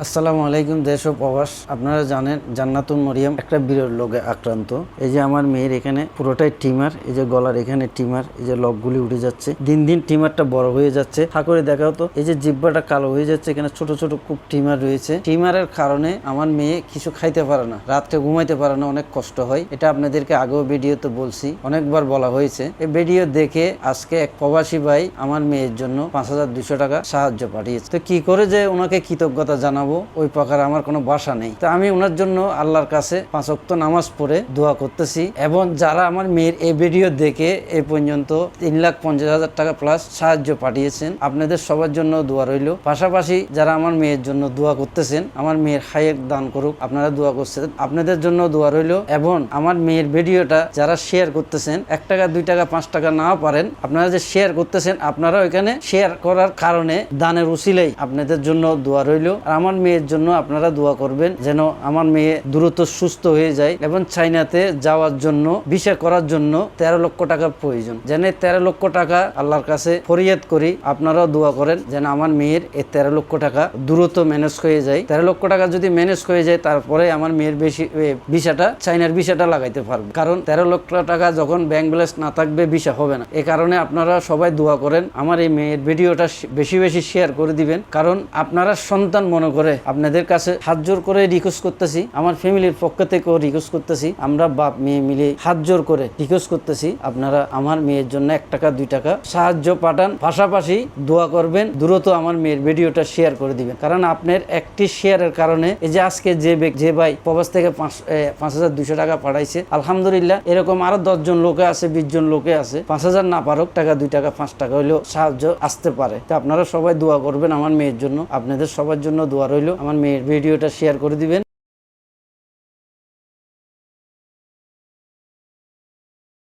আসসালামু আলাইকুম। দেশ ও প্রবাস, আপনারা জানেন জান্নাতুল মরিয়ম একটা বিরল রোগে আক্রান্ত। এই যে আমার মেয়ের এখানে পুরোটাই টিমার, এই যে গলার এখানে টিমার, এই যে লকগুলি উঠে যাচ্ছে, দিন দিন টিমারটা বড় হয়ে যাচ্ছে। ঠাকুরে দেখাও তো, এই যে জিব্বাটা কালো হয়ে যাচ্ছে, এখানে ছোট ছোট খুব টিমার রয়েছে। টিমারের কারণে আমার মেয়ে কিছু খাইতে পারে না, রাত্রে ঘুমাইতে পারে না, অনেক কষ্ট হয়। এটা আপনাদেরকে আগেও ভিডিওতে বলছি, অনেকবার বলা হয়েছে। এই ভিডিও দেখে আজকে এক প্রবাসী ভাই আমার মেয়ের জন্য 5,200 টাকা সাহায্য পাঠিয়েছে। তো কি করে যে ওনাকে কৃতজ্ঞতা জানাবো ওই প্রকার আমার কোনো ভাষা নেই। তো আমি ওনার জন্য আল্লাহর কাছে 5 ওয়াক্ত নামাজ পড়ে দোয়া করতেছি, এবং যারা আমার মেয়ের এই ভিডিও দেখে এই পর্যন্ত 3,50,000 টাকা প্লাস সাহায্য পাঠিয়েছেন, আপনাদের সবার জন্য দোয়া রইল। পাশাপাশি যারা আমার মেয়ের জন্য দোয়া করতেছেন, আমার মেয়ের হায়ের দান করুক, আপনারা দোয়া করছেন, আপনাদের জন্য দোয়া রইল। এবং আমার মেয়ের ভিডিওটা যারা শেয়ার করতেছেন, 1 টাকা 2 টাকা 5 টাকা নাও পারেন, আপনারা যে শেয়ার করতেছেন, আপনারা ওইখানে শেয়ার করার কারণে দানের উসিলেই আপনাদের জন্য দোয়া রইল। আর আমার মেয়ের জন্য আপনারা দোয়া করবেন যেন আমার মেয়ে দ্রুত সুস্থ হয়ে যায়। এবং চাইনাতে যাওয়ার জন্য ভিসা করার জন্য 13 লক্ষ টাকার প্রয়োজন। যেন 13 লক্ষ টাকা আল্লাহর কাছে ফরিয়াদ করি, আপনারাও দোয়া করেন যেন আমার মেয়ের এই 13 লক্ষ টাকা দ্রুত ম্যানেজ হয়ে যায়। 13 লক্ষ টাকা যদি ম্যানেজ হয়ে যায়, তারপরে আমার মেয়ের ভিসাটা চাইনার ভিসাটা লাগাইতে পারবে। কারণ 13 লক্ষ টাকা যখন ব্যাংক ব্যালেন্স না থাকবে, ভিসা হবে না। এই কারণে আপনারা সবাই দোয়া করেন, আমার এই মেয়ের ভিডিওটা বেশি বেশি শেয়ার করে দিবেন। কারণ আপনারা সন্তান মনে করে আপনাদের কাছে হাত জোর করে রিকোয়েস্ট করতেছি, আমার ফ্যামিলির পক্ষ থেকেও রিকোয়েস্ট করতেছি, আমরা বাপ মেয়ে মিলে হাত জোর করে রিকোয়েস্ট করতেছি, আপনারা আমার মেয়ের জন্য 1 টাকা 2 টাকা সাহায্য পাঠান। পাশাপাশি দোয়া করবেন, দ্রুত আমার মেয়ের ভিডিওটা শেয়ার করে দিবেন। কারণ আপনার একটি শেয়ারের কারণে এই যে আজকে যে ভাই প্রবাস থেকে 5,200 টাকা পাঠাইছে, আলহামদুলিল্লাহ এরকম আরো 10 জন লোকে আছে, 20 জন লোকে আছে, 5,000 না পারুক, টাকা 2 টাকা 5 টাকা হইলেও সাহায্য আসতে পারে। তো আপনারা সবাই দোয়া করবেন আমার মেয়ের জন্য, আপনাদের সবার জন্য দোয়া রইল। আমার মেয়ের ভিডিওটা শেয়ার করে দিবেন।